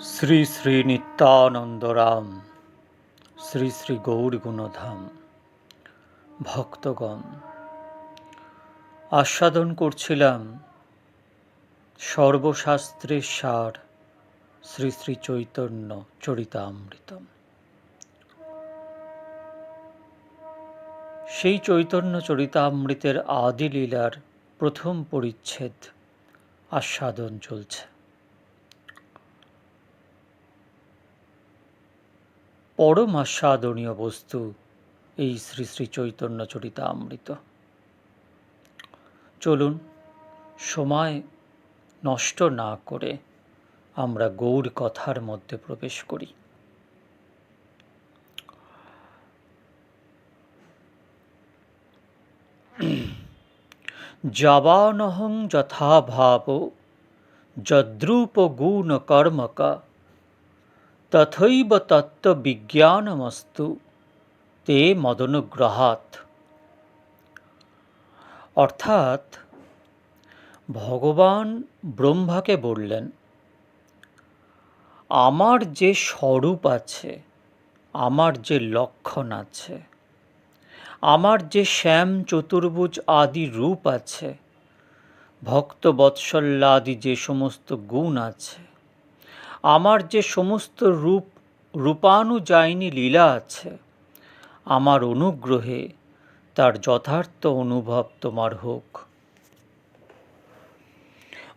শ্রী শ্রী নিত্যানন্দরাম, শ্রী শ্রী গৌরগুণধাম। ভক্তগণ, আস্বাদন করছিলাম সর্বশাস্ত্রের সার শ্রী শ্রী চৈতন্য চরিতামৃতম। সেই চৈতন্য চরিতামৃতের আদি লীলার প্রথম পরিচ্ছেদ আস্বাদন চলছে। পরম আস্বাদনীয় বস্তু এই শ্রী শ্রী চৈতন্য চরিতামৃত। চলুন, সময় নষ্ট না করে আমরা গৌর কথার মধ্যে প্রবেশ করি। যাবানহং যথা ভাব যদ্রূপ গুণ কর্মক তথৈব তত্ত্ব বিজ্ঞানমস্তু তে মদনুগ্রহাৎ। অর্থাৎ ভগবান ব্রহ্মাকে বললেন, আমার যে স্বরূপ আছে, আমার যে লক্ষণ আছে, আমার যে শ্যাম চতুর্ভুজ আদি রূপ আছে, ভক্ত বৎসল্যাদি যে সমস্ত গুণ আছে, আমার যে সমস্ত রূপানুযায়িনী লীলা আছে, আমার অনুগ্রহে তার যথার্থ অনুভব তোমার হোক।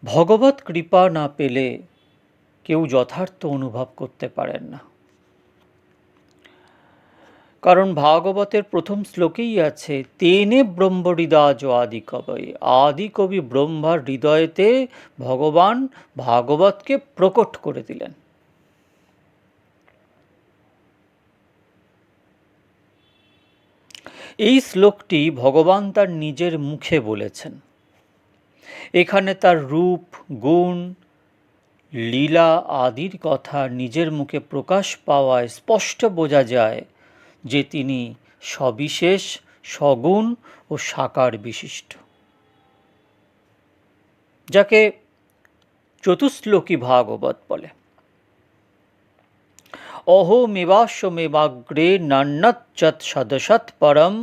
ভগবৎ কৃপা না পেলে কেউ যথার্থ অনুভব করতে পারেন না। কারণ ভাগবতের প্রথম শ্লোকেই আছে, তেনে ব্রহ্মহৃদাজ আদি কবি। আদি কবি ব্রহ্মার হৃদয়েতে ভগবান ভাগবতকে প্রকট করে দিলেন। এই শ্লোকটি ভগবান তার নিজের মুখে বলেছেন। এখানে তার রূপ, গুণ, লীলা আদির কথা নিজের মুখে প্রকাশ পাওয়ায় স্পষ্ট বোঝা যায় যে তিনি সবিশেষ, সগুণ ও সাকার বিশিষ্ট, যাকে চতুশ্লোকী ভাগবত বলে। অহোমেবাশ্বমেবাগ্রে নান্যচ্যৎ সদসৎ পরম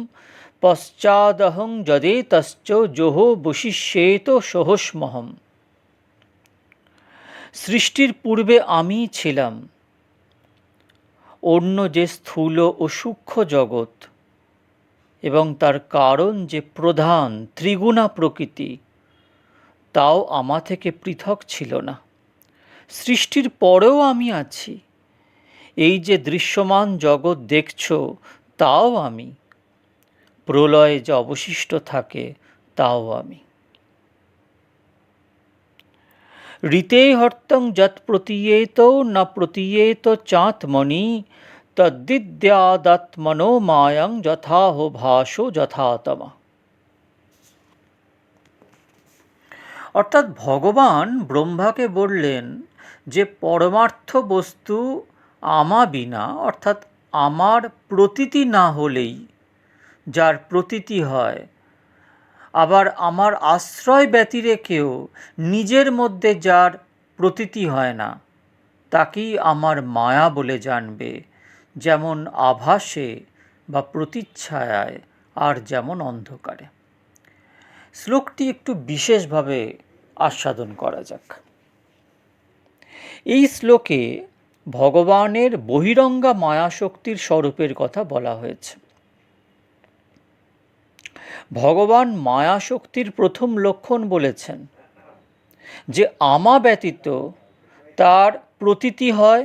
পশ্চাদহং যদেতশ্চ যোহ বশিষ্যেত সহস্মহম। সৃষ্টির পূর্বে আমি ছিলাম। অন্য যে স্থূল ও সূক্ষ্ম জগৎ এবং তার কারণ যে প্রধান ত্রিগুণা প্রকৃতি, তাও আমা থেকে পৃথক ছিল না। সৃষ্টির পরেও আমি আছি। এই যে দৃশ্যমান জগৎ দেখছ, তাও আমি। প্রলয়ে যে অবশিষ্ট থাকে, তাও আমি। ঋতে হর্তং যৎ প্রতীয়েত না প্রতীয়েত চাঁতমণি তদ্বিদ্যাদাত্মনো মায়াং যথাহ ভাসো যথাতমা। অর্থাৎ ভগবান ব্রহ্মাকে বললেন যে পরমার্থ বস্তু আমা বিনা, অর্থাৎ আমার প্রতীতি না হলেই যার প্রতীতি হয়, আবার আমার আশ্রয় ব্যতিরেকেও নিজের মধ্যে যার প্রতীতি হয় না, তাকেই আমার মায়া বলে জানবে, যেমন আভাসে বা প্রতিচ্ছায়ায় আর যেমন অন্ধকারে। শ্লোকটি একটু বিশেষভাবে আস্বাদন করা যাক। এই শ্লোকে ভগবানের বহিরঙ্গা মায়াশক্তির স্বরূপের কথা বলা হয়েছে। ভগবান মায়াশক্তির প্রথম লক্ষণ বলেছেন যে আমা ব্যতীত তার প্রতীতি হয়,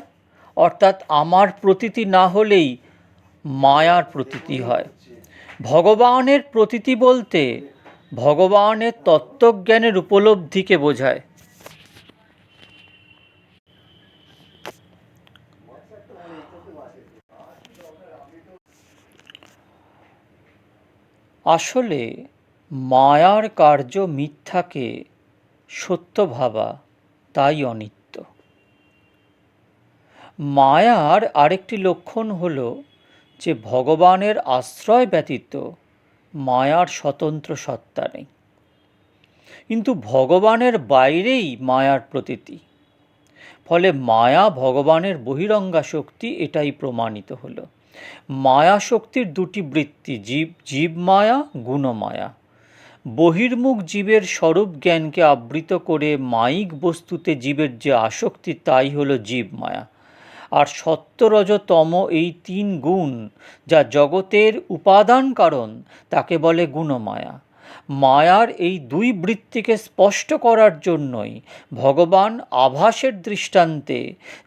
অর্থাৎ আমার প্রতীতি না হলেই মায়ার প্রতীতি হয়। ভগবানের প্রতীতি বলতে ভগবানের তত্ত্বজ্ঞানের উপলব্ধিকে বোঝায়। আসলে মায়ার কার্য মিথ্যাকে সত্য ভাবা, তাই অনিত্য। মায়ার আরেকটি লক্ষণ হল যে ভগবানের আশ্রয় ব্যতীত মায়ার স্বতন্ত্র সত্তা নেই। কিন্তু ভগবানের বাইরেই মায়ার প্রতীতি। ফলে মায়া ভগবানের বহিরঙ্গা শক্তি, এটাই প্রমাণিত হলো। মায়া শক্তির দুটি বৃত্তি, জীব মায়া, গুণমায়া। বহির্মুখ জীবের স্বরূপ জ্ঞানকে আবৃত করে মায়িক বস্তুতে জীবের যে আসক্তি, তাই হলো জীব মায়া। আর সত্য রজ তম এই তিন গুণ যা জগতের উপাদান কারণ, তাকে বলে গুণমায়া। মায়ার এই দুই বৃত্তিকে স্পষ্ট করার জন্যই ভগবান আভাসের দৃষ্টান্তে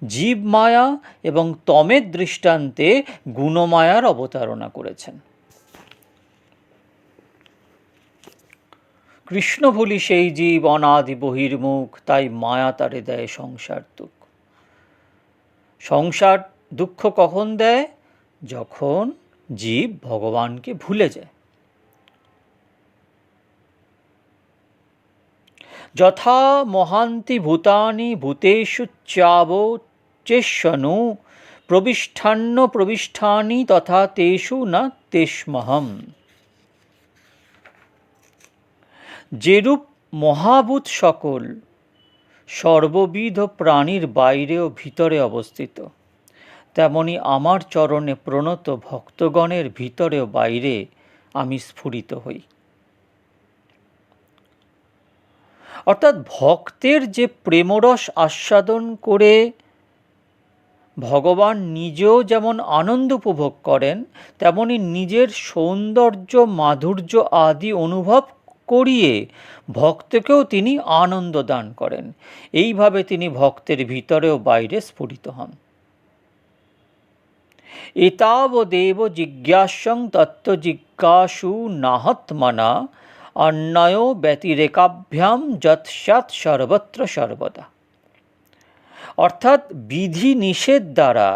জীব মায়া এবং তমের দৃষ্টান্তে গুণমায়ার অবতারণা করেছেন। কৃষ্ণ ভুলি সেই জীব অনাদি বহির্মুখ, তাই মায়া তারে দেয় সংসার দুঃখ। সংসার দুঃখ কখন দেয়? যখন জীব ভগবানকে ভুলে যায়। যথা মহান্তি ভূতানি ভূতেষু চাবচেষ্যনু প্রবিষ্ঠান্য প্রবিষ্ঠানি তথা তেষু না তেষ্মহম। যেরূপ মহাভূত সকল সর্ববিধ প্রাণীর বাইরে ও ভিতরে অবস্থিত, তেমনি আমার চরণে প্রণত ভক্তগণের ভিতরে ও বাইরে আমি স্ফুরিত হই। অর্থাৎ ভক্তের যে প্রেমরস আস্বাদন করে ভগবান নিজেও যেমন আনন্দ উপভোগ করেন, তেমনি নিজের সৌন্দর্য মাধুর্য আদি অনুভব করিয়ে ভক্তকেও তিনি আনন্দ দান করেন। এইভাবে তিনি ভক্তের ভিতরে ও বাইরে স্ফুরিত হন। এতাবদেব জিজ্ঞাসং তত্ত্বজিজ্ঞাসু নাহত্মনা অন্যয় ব্যতিরেকাভ্যাম যৎ স্যাৎ সর্বত্র সর্বদা। অর্থাৎ বিধি নিষেধ দ্বারা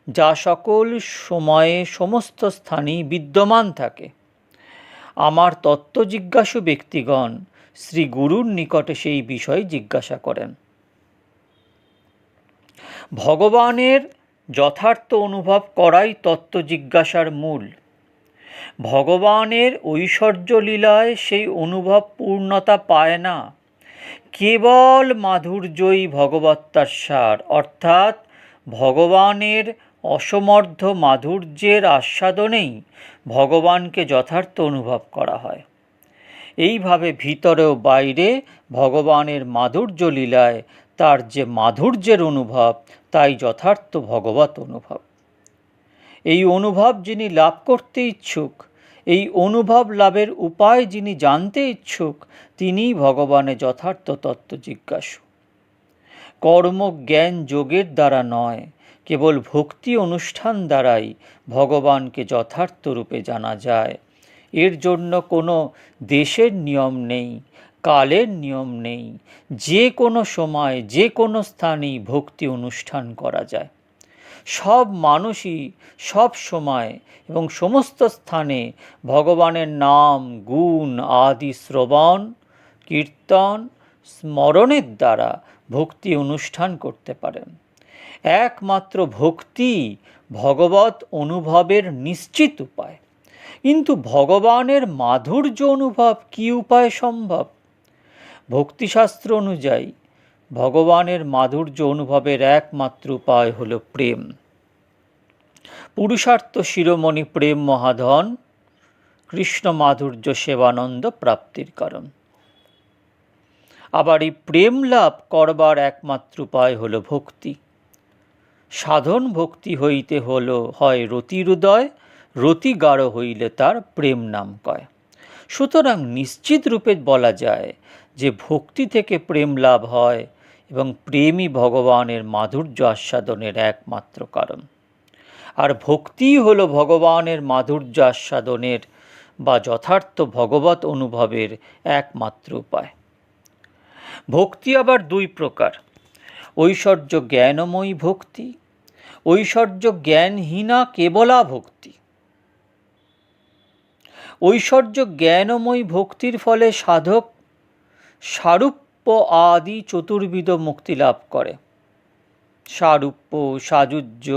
যা সকল সময়ে সমস্ত স্থানেই বিদ্যমান থাকে, আমার তত্ত্বজিজ্ঞাসু ব্যক্তিগণ শ্রী গুরুর নিকটে সেই বিষয় জিজ্ঞাসা করেন। ভগবানের যথার্থ অনুভব করাই তত্ত্বজিজ্ঞাসার মূল। ভগবানের ঐশ্বর্য লীলায় সেই অনুভব পূর্ণতা পায় না। কেবল মাধুর্যই ভগবত্তার সার, অর্থাৎ ভগবানের অসমর্থ মাধুর্যের আস্বাদনেই ভগবানকে যথার্থ অনুভব করা হয়। এইভাবে ভিতরে ও বাইরে ভগবানের মাধুর্য লীলায় তার যে মাধুর্যের অনুভব, তাই যথার্থ ভগবত অনুভব। এই অনুভব যিনি লাভ করতে ইচ্ছুক, এই অনুভব লাভের উপায় যিনি জানতে ইচ্ছুক, তিনিই ভগবানের যথার্থ তত্ত্ব জিজ্ঞাসু। কর্ম জ্ঞান যোগের দ্বারা নয়, কেবল ভক্তি অনুষ্ঠান দ্বারাই ভগবানকে যথার্থ রূপে জানা যায়। এর জন্য কোনো দেশের নিয়ম নেই, কালের নিয়ম নেই। যে কোনো সময় যে কোনো স্থানেই ভক্তি অনুষ্ঠান করা যায়। সব মানুষই সব সময় এবং সমস্ত স্থানে ভগবানের নাম গুণ আদি শ্রবণ কীর্তন স্মরণের দ্বারা ভক্তি অনুষ্ঠান করতে পারেন। একমাত্র ভক্তি ভগবত অনুভবের নিশ্চিত উপায়। কিন্তু ভগবানের মাধুর্য অনুভব কী উপায় সম্ভব? ভক্তিশাস্ত্র অনুযায়ী ভগবানের মাধুর্য অনুভবের একমাত্র উপায় হল প্রেম। পুরুষার্থ শিরোমণি প্রেম মহাধন, কৃষ্ণ মাধুর্য সেবানন্দ প্রাপ্তির কারণ। আবার এই প্রেম লাভ করবার একমাত্র উপায় হল ভক্তি। সাধন ভক্তি হইতে হয় রতিহৃদয়, রতি গাঢ় হইলে তার প্রেম নাম কয়। সুতরাং নিশ্চিত রূপে বলা যায় যে ভক্তি থেকে প্রেম লাভ হয় এবং প্রেমই ভগবানের মাধুর্য আস্বাদনের একমাত্র কারণ। আর ভক্তিই হলো ভগবানের মাধুর্য আস্বাদনের বা যথার্থ ভগবত অনুভবের একমাত্র উপায়। ভক্তি আবার দুই প্রকার, ঐশ্বর্য জ্ঞানময়ী ভক্তি, ঐশ্বর্য জ্ঞানহীনা কেবলা ভক্তি। ঐশ্বর্য জ্ঞানময়ী ভক্তির ফলে সাধক সারূপ্য আদি চতুর্বিধ মুক্তি লাভ করে। সারূপ্য, সাযুজ্য,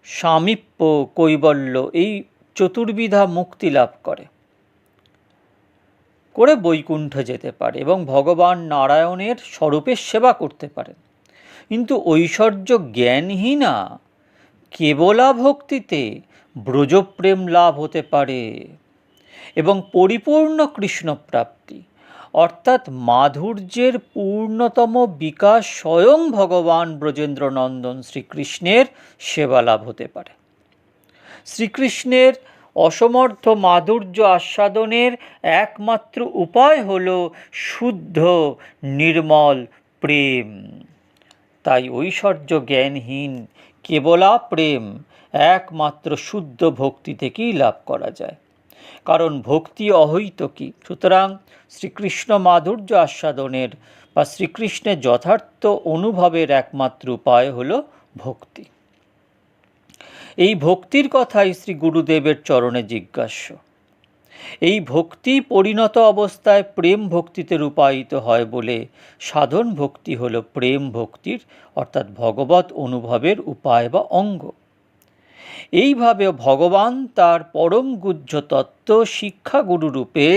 সামীপ্য, কৈবল্য, এই চতুর্বিধা মুক্তি লাভ করে। করে বৈকুণ্ঠ যেতে পারে এবং ভগবান নারায়ণের স্বরূপের সেবা করতে পারেন। কিন্তু ঐশ্বর্য জ্ঞানহীনা কেবলা ভক্তিতে ব্রজপ্রেম লাভ হতে পারে এবং পরিপূর্ণ কৃষ্ণপ্রাপ্তি অর্থাৎ মাধুর্যের পূর্ণতম বিকাশ স্বয়ং ভগবান ব্রজেন্দ্রনন্দন শ্রীকৃষ্ণের সেবা লাভ হতে পারে। শ্রীকৃষ্ণের অসমর্থ মাধুর্য আস্বাদনের একমাত্র উপায় হল শুদ্ধ নির্মল প্রেম। তাই ঐশ্বর্য জ্ঞানহীন কেবলা প্রেম একমাত্র শুদ্ধ ভক্তি থেকেই লাভ করা যায়, কারণ ভক্তি অহৈতুকী। সুতরাং শ্রীকৃষ্ণ মাধুর্য আস্বাদনের বা শ্রীকৃষ্ণের যথার্থ অনুভবের একমাত্র উপায় হল ভক্তি। এই ভক্তির কথাই শ্রী গুরুদেবের চরণে জিজ্ঞাস্য। এই ভক্তি পরিণত অবস্থায় প্রেম ভক্তিতে রূপায়িত হয় বলে সাধন ভক্তি হল প্রেম ভক্তির অর্থাৎ ভগবত অনুভবের উপায় বা অঙ্গ। এইভাবে ভগবান তার পরম গুহ্য তত্ত্ব শিক্ষাগুরু রূপে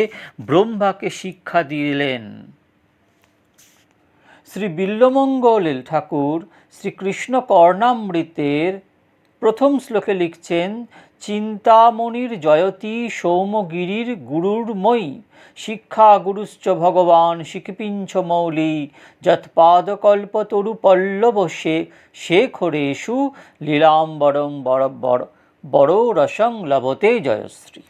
ব্রহ্মাকে শিক্ষা দিলেন। শ্রী বিল্বমঙ্গল ঠাকুর শ্রীকৃষ্ণ কর্ণামৃতের প্রথম শ্লোকে লিখছেন, চিন্তামণির জয়তী সৌমগিরির গুরুর্ময়ী শিক্ষা গুরুশ্চ ভগবান শিখিপিঞ্চ মৌলি যৎপাদকল্পতরু পল্লব শেখরেষু লীলাম্বরং বড় রসং লভতে জয়শ্রী।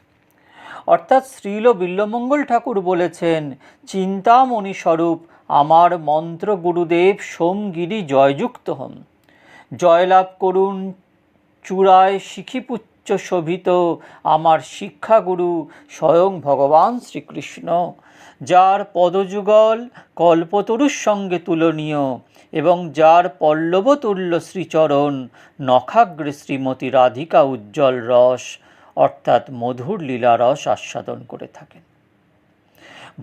অর্থাৎ শ্রীল বিল্বমঙ্গল ঠাকুর বলেছেন, চিন্তামণি স্বরূপ আমার মন্ত্র গুরুদেব সোমগিরি জয়যুক্ত হন, জয়লাভ করুন চূড়ায় শিখিপুচ্ছ শোভিত আমার শিক্ষাগুরু স্বয়ং ভগবান শ্রীকৃষ্ণ, যার পদযুগল কল্পতরুর সঙ্গে তুলনীয় এবং যার পল্লবতুল্য শ্রীচরণ নখাগ্রে শ্রীমতী রাধিকা উজ্জ্বল রস অর্থাৎ মধুর লীলারস আস্বাদন করে থাকেন।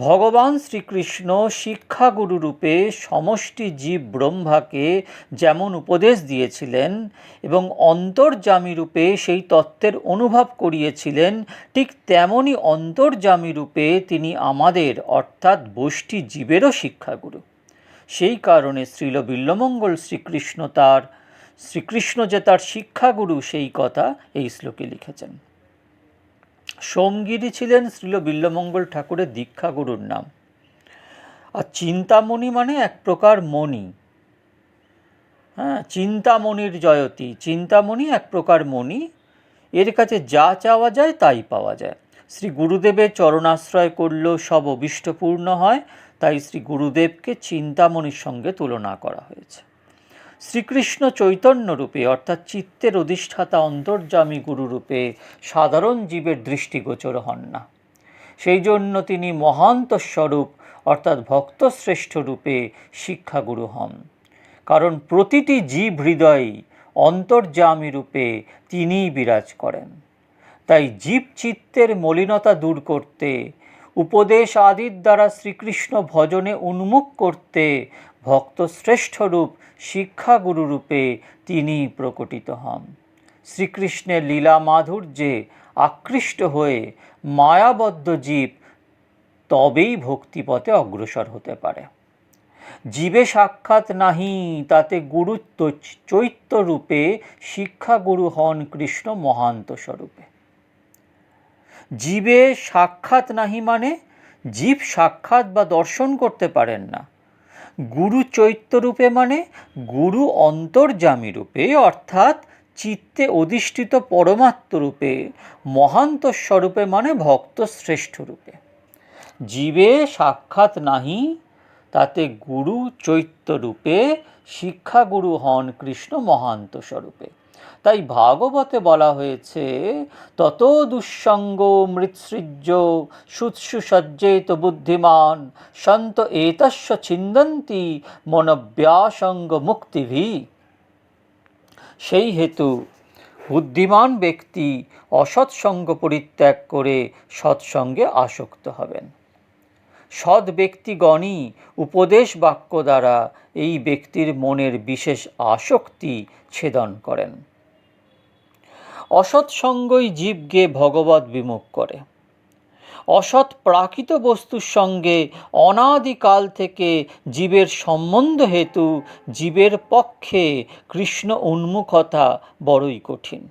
ভগবান শ্রীকৃষ্ণ শিক্ষাগুরু রূপে সমষ্টি জীব ব্রহ্মাকে যেমন উপদেশ দিয়েছিলেন এবং অন্তর্যামী রূপে সেই তত্ত্বের অনুভব করিয়েছিলেন, ঠিক তেমনি অন্তর্যামী রূপে তিনি আমাদের অর্থাৎ ব্যষ্টি জীবেরও শিক্ষাগুরু। সেই কারণে শ্রীল বিল্বমঙ্গল শ্রীকৃষ্ণ যে তার শিক্ষাগুরু সেই কথা এই শ্লোকে লিখেছেন। সোমগিরি ছিলেন শ্রীল বিল্বমঙ্গল ঠাকুরের দীক্ষাগুরুর নাম। আর চিন্তামণি মানে এক প্রকার মণি। চিন্তামণির জয়তী, চিন্তামণি এক প্রকার মণি, এর কাছে যা চাওয়া যায় তাই পাওয়া যায়। শ্রী গুরুদেবের চরণাশ্রয় করলেও সব অভীষ্টপূর্ণ হয়, তাই শ্রী গুরুদেবকে চিন্তামণির সঙ্গে তুলনা করা হয়েছে। শ্রীকৃষ্ণ চৈতন্য রূপে অর্থাৎ চিত্তের অধিষ্ঠাতা অন্তর্যামী গুরুরূপে সাধারণ জীবের দৃষ্টিগোচর হন না। সেই জন্য তিনি মহান্ত স্বরূপ অর্থাৎ ভক্তশ্রেষ্ঠ রূপে শিক্ষাগুরু হন, কারণ প্রতিটি জীব হৃদয়ে অন্তর্যামী রূপে তিনিই বিরাজ করেন। তাই জীব চিত্তের মলিনতা দূর করতে, উপদেশ আদির দ্বারা শ্রীকৃষ্ণ ভজনে উন্মুখ করতে ভক্তশ্রেষ্ঠ রূপ শিক্ষাগুরু রূপে তিনি প্রকটিত হন। শ্রীকৃষ্ণের লীলা মাধুর্যে আকৃষ্ট হয়ে মায়াবদ্ধ জীব তবেই ভক্তিপথে অগ্রসর হতে পারে। জীবে সাক্ষাৎ নাহি তাতে গুরু চৈত্য রূপে শিক্ষাগুরু হন কৃষ্ণ মহান্ত স্বরূপে। জীবে সাক্ষাৎ নাহি মানে জীব সাক্ষাৎ বা দর্শন করতে পারেন না। গুরু চৈত্যরূপে মানে গুরু অন্তর্যামী রূপে অর্থাৎ চিত্তে অধিষ্ঠিত পরমাত্ম রূপে। মহান্ত স্বরূপে মানে ভক্ত শ্রেষ্ঠ রূপে। জীবে সাক্ষাৎ নাহি তাতে গুরু চৈত্যরূপে শিক্ষাগুরু হন কৃষ্ণ মহান্ত স্বরূপে। তাই ভাগবতে বলা হয়েছে, তত দুঃসঙ্গ মৃৎসৃজ্য সুসজ্জেত বুদ্ধিমান সন্ত এতস্য ছিন্দন্তি মনব্যাসঙ্গ মুক্তিভি। সেই হেতু বুদ্ধিমান ব্যক্তি অসৎসঙ্গ পরিত্যাগ করে সৎসঙ্গে আসক্ত হবেন। সৎ ব্যক্তিগণই উপদেশ বাক্য দ্বারা এই ব্যক্তির মনের বিশেষ আসক্তি ছেদন করেন। অসৎসঙ্গই জীবকে ভগবৎ বিমুখ করে। অসৎ প্রাকৃত বস্তুর সঙ্গে অনাদিকাল থেকে জীবের সম্বন্ধ হেতু জীবের পক্ষে কৃষ্ণ উন্মুখতা বড়ই কঠিন।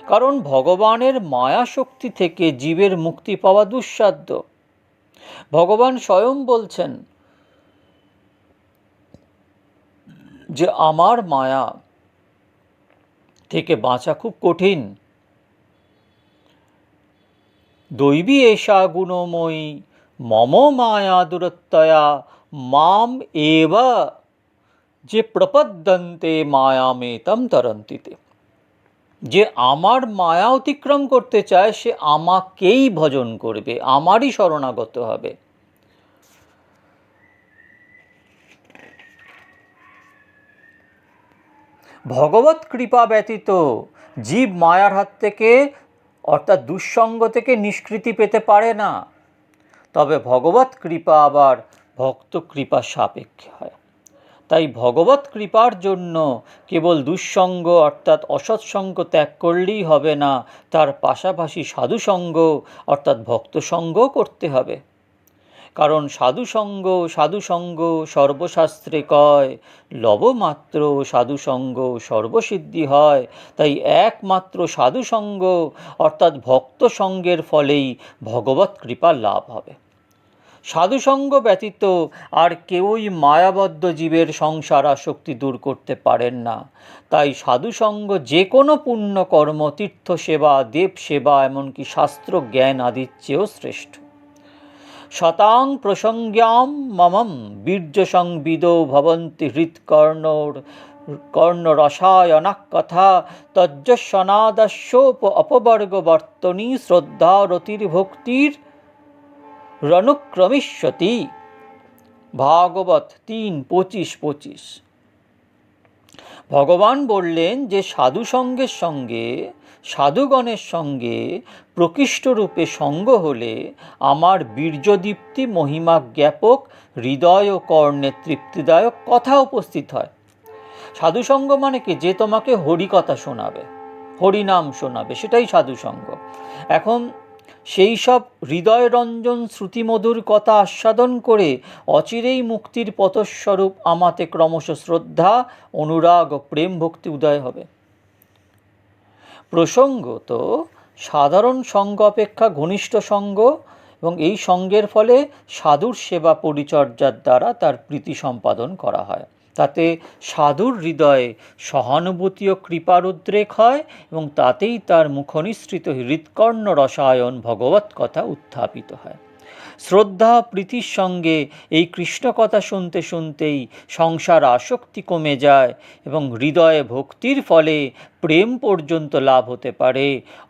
কারণ ভগবানের মায়া শক্তি থেকে জীবের মুক্তি পাওয়া দুঃসাধ্য। ভগবান স্বয়ং বলছেন যে আমার মায়া থেকে বাঁচা খুব কঠিন। দৈবী এষা গুণময়ী মম মায়া দুরত্যয়া মাম এবা যে প্রপদ্যন্তে মায়ামেতম তরন্তিতে। যে আমার মায়া অতিক্রম করতে চায় সে আমাকেই ভজন করবে, আমারই শরণাগত হবে। ভগবত কৃপা ব্যতীত জীব মায়ার হাত থেকে অর্থাৎ দুঃসঙ্গ থেকে নিষ্কৃতি পেতে পারে না। তবে ভগবত কৃপা আবার ভক্ত কৃপা সাপেক্ষে হয়। তাই ভগবত কৃপার জন্য কেবল দুঃসঙ্গ অর্থাৎ অসৎসঙ্গ ত্যাগ করলেই হবে না, তার পাশাপাশি সাধুসঙ্গ অর্থাৎ ভক্তসঙ্গ করতে হবে। কারণ সাধুসঙ্গ সর্বশাস্ত্রে কয়, লবমাত্র সাধুসঙ্গ সর্বসিদ্ধি হয়। তাই একমাত্র সাধুসঙ্গ অর্থাৎ ভক্ত সঙ্গের ফলেই ভগবত কৃপা লাভ হবে। সাধুসঙ্গ ব্যতীত আর কেউই মায়াবদ্ধ জীবের সংসার আসক্তি দূর করতে পারেন না। তাই সাধুসঙ্গ যে কোনো পুণ্যকর্ম, তীর্থ সেবা, দেব সেবা, এমনকি শাস্ত্র জ্ঞান আদির চেয়েও শ্রেষ্ঠ। শতাং প্রসঙ্গ্যাম মমম বীর্য সংবিদো ভবন্তি কর্ণরসায়নাক কথা তজ্জসনাদাস্যোপ অপবর্গবর্তনী শ্রদ্ধা রতির ভক্তির রনুক্রমিষ্যতি। ভাগবত 3:25-25। ভগবান বললেন যে সাধুসঙ্গের সঙ্গে সাধুগণের সঙ্গে প্রকৃষ্টরূপে সঙ্গ হলে আমার বীর্যদীপ্তি মহিমা জ্ঞাপক হৃদয় ও কর্ণে তৃপ্তিদায়ক কথা উপস্থিত হয়। সাধুসঙ্গ মানে কি? যে তোমাকে হরিকথা শোনাবে, হরিনাম শোনাবে, সেটাই সাধুসঙ্গ। এখন সেই সব হৃদয়রঞ্জন শ্রুতিমধুর কথা আস্বাদন করে অচিরেই মুক্তির পথস্বরূপ আমাতে ক্রমশ শ্রদ্ধা, অনুরাগ ও প্রেম ভক্তি উদয় হবে। প্রসঙ্গত সাধারণ সঙ্গ অপেক্ষা ঘনিষ্ঠ সঙ্গ, এবং এই সঙ্গের ফলে সাধুর সেবা পরিচর্যার দ্বারা তার প্রীতি সম্পাদন করা হয়। তাতে সাধুর হৃদয়ে সহানুভূতি ও কৃপার উদ্রেক হয় এবং তাতেই তার মুখনিসৃত হৃৎকর্ণ রসায়ন ভগবৎ কথা উত্থাপিত হয়। শ্রদ্ধা প্রীতির সঙ্গে এই কৃষ্ণ কথা শুনতে শুনতেই সংসার আসক্তি কমে যায় এবং হৃদয়ে ভক্তির ফলে প্রেম পর্যন্ত লাভ হতে পারে।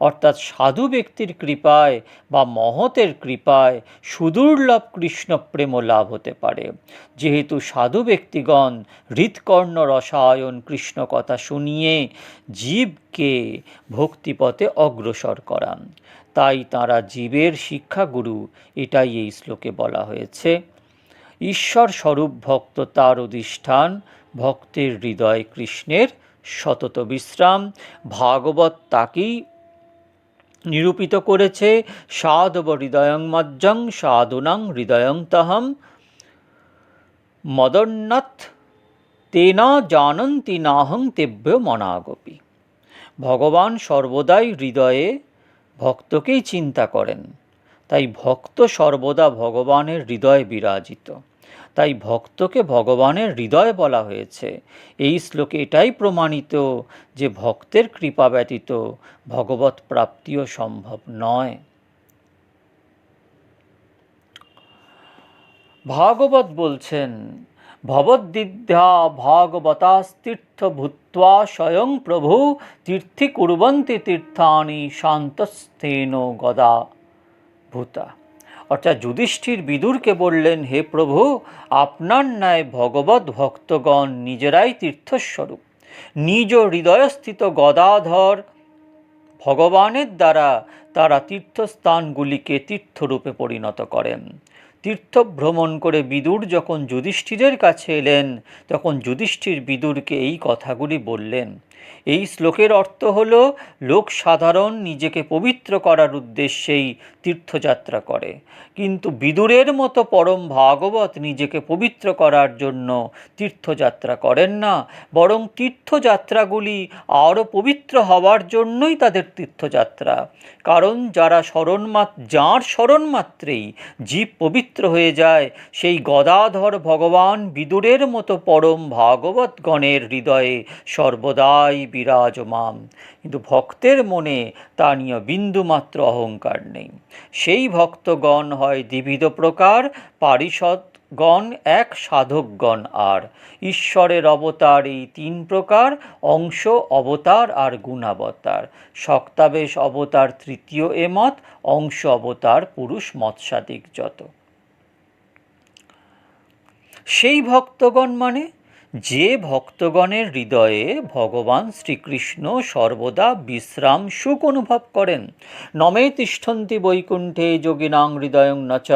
অর্থাৎ সাধু ব্যক্তির কৃপায় বা মহতের কৃপায় সুদুর্লভ কৃষ্ণ প্রেমও লাভ হতে পারে। যেহেতু সাধু ব্যক্তিগণ হৃৎকর্ণ রসায়ন কৃষ্ণ কথা শুনিয়ে জীবকে ভক্তিপথে অগ্রসর করান, তাই তাঁরা জীবের শিক্ষাগুরু, এটাই এই শ্লোকে বলা হয়েছে। ঈশ্বর স্বরূপ ভক্ত তার অধিষ্ঠান, ভক্তের হৃদয় কৃষ্ণের সতত বিশ্রাম। ভাগবত তাকেই নিরূপিত করেছে, সাধব হৃদয়ং মজ্জং সাধুনাং হৃদয়ং তহম মদন্নাথ তেনা জানন্তি নাহং তেভ্য মনাগপি। ভগবান সর্বদাই হৃদয়ে ভক্তকেই চিন্তা করেন, তাই ভক্ত সর্বদা ভগবানের হৃদয়ে বিরাজিত। তাই ভক্তকে ভগবানের হৃদয় বলা হয়েছে। এই শ্লোকে এটাই প্রমাণিত যে ভক্তের কৃপা ব্যতীত ভগবৎ প্রাপ্তিও সম্ভব নয়। ভাগবত বলছেন, ভবদ্বিদ্যা ভাগবতাস্তীর্থ ভূত্বা স্বয়ং প্রভু তীর্থি কুর্বন্তি তীর্থানি শান্তস্থেন গদা ভূতা। অর্থাৎ যুধিষ্ঠির বিদুরকে বললেন, হে প্রভু, আপনার ন্যায় ভগবত ভক্তগণ নিজেরাই তীর্থস্বরূপ। নিজ হৃদয়স্থিত গদাধর ভগবানের দ্বারা তারা তীর্থস্থানগুলিকে তীর্থরূপে পরিণত করেন। তীর্থ ভ্রমণ করে বিদুর যখন যুধিষ্ঠিরের কাছে এলেন, তখন যুধিষ্ঠির বিদুরকে এই কথাগুলি বললেন। এই শ্লোকের অর্থ হল লোক সাধারণ নিজেকে পবিত্র করার উদ্দেশ্যেই তীর্থযাত্রা করে, কিন্তু বিদুরের মতো পরম ভাগবত নিজেকে পবিত্র করার জন্য তীর্থযাত্রা করেন না, বরং তীর্থযাত্রাগুলি আরও পবিত্র হওয়ার জন্যই তাদের তীর্থযাত্রা। কারণ যার স্মরণ মাত্রেই জীব পবিত্র হয়ে যায়, সেই গদাধর ভগবান বিদুরের মতো পরম ভাগবতগণের হৃদয়ে সর্বদাই বিরাজমান। কিন্তু ভক্তের মনে তা নিয়ে বিন্দুমাত্র অহংকার নেই। সেই ভক্তগণ হয় দ্বিবিধ প্রকার, পারিষদগণ এক, সাধকগণ আর। ঈশ্বরের অবতার এই তিন প্রকার: অংশ অবতার আর গুণাবতার। শক্তাবেশ অবতার তৃতীয় এমত, অংশ অবতার পুরুষ মৎসাদিক যত। সেই ভক্তগণ মানে যে ভক্তগণের হৃদয়ে ভগবান শ্রীকৃষ্ণ সর্বদা বিশ্রাম সুখ অনুভব করেন। নমে তিষ্ঠন্তি বৈকুণ্ঠে যোগিনাং হৃদয়ং নচ,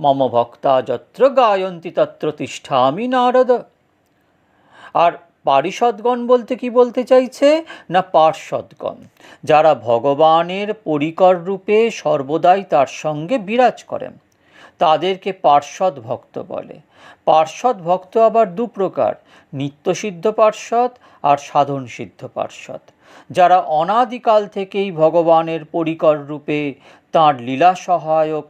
মম ভক্তা যত্র গায়ন্তি তত্র তিষ্ঠামি নারদ। আর পারিষদগণ বলতে কি বলতে চাইছে না, পার্ষদগণ, যারা ভগবানের পরিকর রূপে সর্বদাই তার সঙ্গে বিরাজ করেন, তাদেরকে পার্ষদ ভক্ত বলে। পার্ষদ ভক্ত আবার দু প্রকার: নিত্যসিদ্ধ পার্ষদ আর সাধন সিদ্ধ পার্ষদ। যারা অনাদিকাল থেকেই ভগবানের পরিকর রূপে তাঁর লীলা সহায়ক,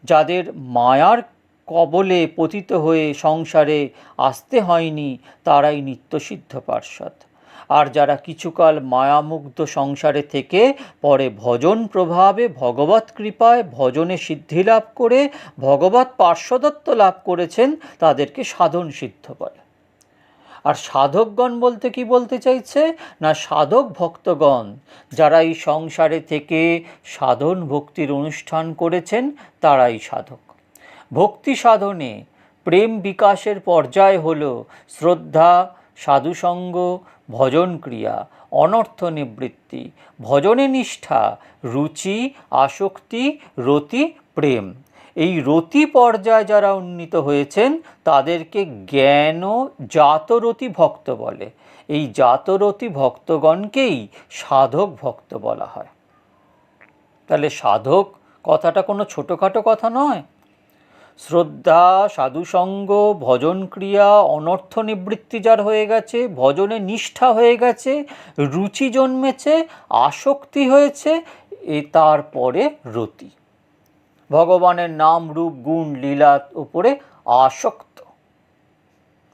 যাদের মায়ার কবলে পতিত হয়ে সংসারে আসতে হয়নি, তারাই নিত্যসিদ্ধ পার্ষদ। আর যারা কিছুকাল মায়ামুগ্ধ সংসারে থেকে পরে ভজন প্রভাবে ভগবৎ কৃপায় ভজনে সিদ্ধি লাভ করে ভগবৎ পার্শ্বদত্ব লাভ করেছেন, তাদেরকে সাধন সিদ্ধ বলে। আর সাধকগণ বলতে কি বলতে চাইছে না, সাধক ভক্তগণ যারা এই সংসারে থেকে সাধন ভক্তির অনুষ্ঠান করেছেন, তারাই সাধক। ভক্তি সাধনে প্রেম বিকাশের পর্যায় হল শ্রদ্ধা, সাধুসঙ্গ, ভজন ক্রিয়া, অনর্থ নিবৃত্তি, ভজনে নিষ্ঠা, রুচি, আসক্তি, রতি, প্রেম। এই রতি পর্যায়ে যারা উন্নীত হয়েছেন, তাদেরকে জ্ঞান জাতরতি ভক্ত বলে। এই জাতরতি ভক্তগণকেই সাধক ভক্ত বলা হয়। তাহলে সাধক কথাটা কোনো ছোটোখাটো কথা নয়। শ্রদ্ধা, সাধুসঙ্গ, ভজন ক্রিয়া, অনর্থ নিবৃত্তি যার হয়ে গেছে, ভজনে নিষ্ঠা হয়ে গেছে, রুচি জন্মেছে, আসক্তি হয়েছে, তারপরে রতি। ভগবানের নাম রূপ গুণ লীলার উপরে আসক্ত।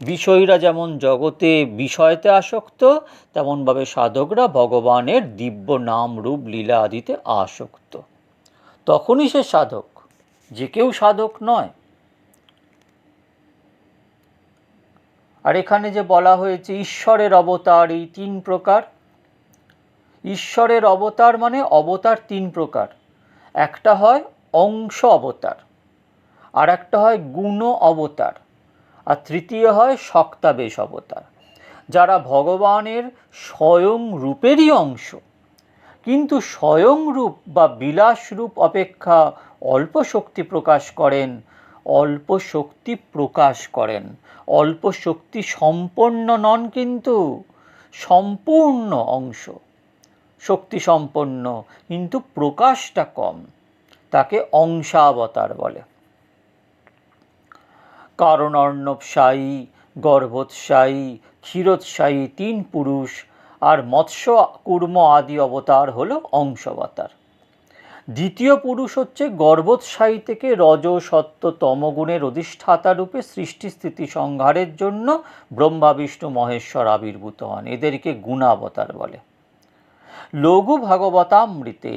বিষয়ীরা যেমন জগতে বিষয়তে আসক্ত, তেমনভাবে সাধকরা ভগবানের দিব্য নাম রূপ লীলা আদিতে আসক্ত। তখনই সে সাধক, যে কেউ সাধক নয়। আর এখানে যে বলা হয়েছে ঈশ্বরের অবতার এই তিন প্রকার, ঈশ্বরের অবতার মানে অবতার তিন প্রকার। একটা হয় অংশ অবতার, আর একটা হয় গুণ অবতার, আর তৃতীয় হয় শক্তাবেশ অবতার। যারা ভগবানের স্বয়ং রূপেরই অংশ, কিন্তু স্বয়ং রূপ বা বিলাস রূপ অপেক্ষা অল্প শক্তি প্রকাশ করেন, অল্প শক্তি সম্পন্ন নন, কিন্তু সম্পূর্ণ অংশ, শক্তি সম্পন্ন, কিন্তু প্রকাশটা কম, তাকে অংশাবতার বলে। কারণ অর্ণবসায়ী, গর্ভোৎসায়ী, ক্ষীরোৎসায়ী তিন পুরুষ, আর মৎস্য, কুর্ম আদি অবতার হলো অংশাবতার। দ্বিতীয় পুরুষ হচ্ছে গর্ভোৎসায়ী থেকে রজ, সত্য, তমগুণের অধিষ্ঠাতা রূপে সৃষ্টি স্থিতি সংহারের জন্য ব্রহ্মা বিষ্ণু মহেশ্বর আবির্ভূত হন, এদেরকে গুণাবতার বলে। লঘু ভাগবতামৃতে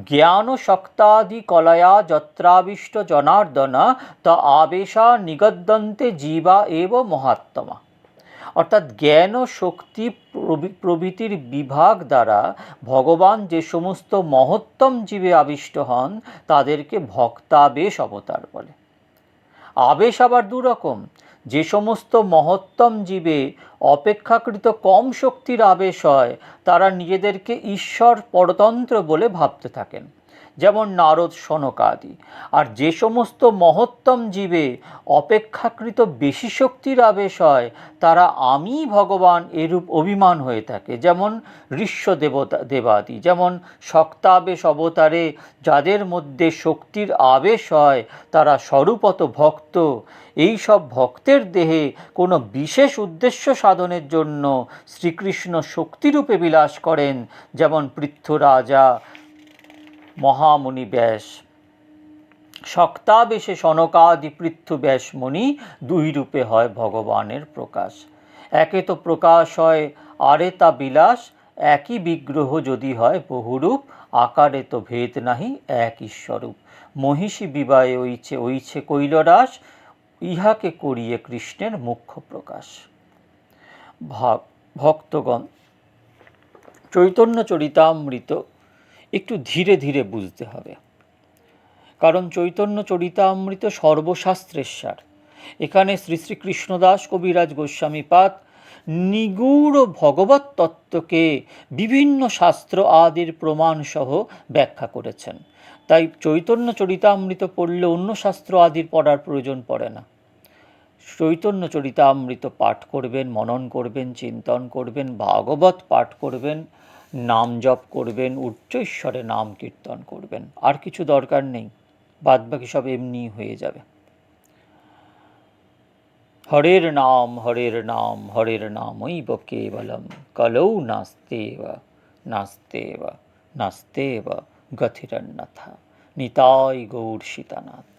জ্ঞান শক্তাদি কলয়া যত্রাবিষ্ট জনার্দন ত আবেশা নিগদ্যন্তে জীবা এব মহাত্মা। অর্থাৎ জ্ঞান ও শক্তি প্রভৃতির বিভাগ দ্বারা ভগবান যে সমস্ত মহত্তম জীবে আবিষ্ট হন, তাদেরকে ভক্তাবেশ অবতার বলে। আবেশ আবার দুরকম। যে সমস্ত মহত্তম জীবে অপেক্ষাকৃত কম শক্তির আবেশ হয়, তারা নিজেদেরকে ঈশ্বর পরতন্ত্র বলে ভাবতে থাকেন। যেমন নারদ, সনকাদি। আর যে সমস্ত মহত্তম জীবে অপেক্ষাকৃত বেশি শক্তির আবেশ হয়, তারা আমি ভগবান এরূপ অভিমান হয়ে থাকে, যেমন ঋষ্য দেবতা দেবাদি। যেমন শক্তাবেশ অবতারে যাদের মধ্যে শক্তির আবেশ হয়, তারা স্বরূপত ভক্ত। এই সব ভক্তের দেহে কোনো বিশেষ উদ্দেশ্য সাধনের জন্য শ্রীকৃষ্ণ শক্তিরূপে বিলাস করেন, যেমন পৃথ্বরাজা, মহামুনি ব্যাস। শক্তাবেশে সনকাদি পৃথ্বী ব্যাসমণি দুই রূপে হয় ভগবানের প্রকাশ। একে তো প্রকাশ হয়, আরে তা বিলাস, একই বিগ্রহ যদি হয় বহুরূপ, আকারে তো ভেদ নাহি এক ঈশ্বরূপ। মহিষী বিবাহে ওইছে ওইছে কৈলরাস, ইহাকে করিয়ে কৃষ্ণের মুখ্য প্রকাশ। ভক্তগণ, চৈতন্য চরিতামৃত একটু ধীরে ধীরে বুঝতে হবে, কারণ চৈতন্য চরিতামৃত সর্বশাস্ত্রের সার। এখানে শ্রী শ্রী কৃষ্ণদাস কবিরাজ গোস্বামীপাদ নিগূঢ় ভগবত তত্ত্বকে বিভিন্ন শাস্ত্র আদির প্রমাণসহ ব্যাখ্যা করেছেন। তাই চৈতন্য চরিতামৃত পড়লে অন্য শাস্ত্র আদির পড়ার প্রয়োজন পড়ে না। চৈতন্য চরিতামৃত পাঠ করবেন, মনন করবেন, চিন্তন করবেন, ভাগবত পাঠ করবেন, নাম জপ করবেন, উচ্চৈশ্বরে নাম কীর্তন করবেন, আর কিছু দরকার নেই। বাদবাকি সব এমনি হয়ে যাবে। হরের নাম হরের নাম হরের নামৈব কেবলম, কলৌ নাস্তেব নাস্তেব নাস্তেব গতিরন্যথা। নিতাই গৌর সীতানাথ।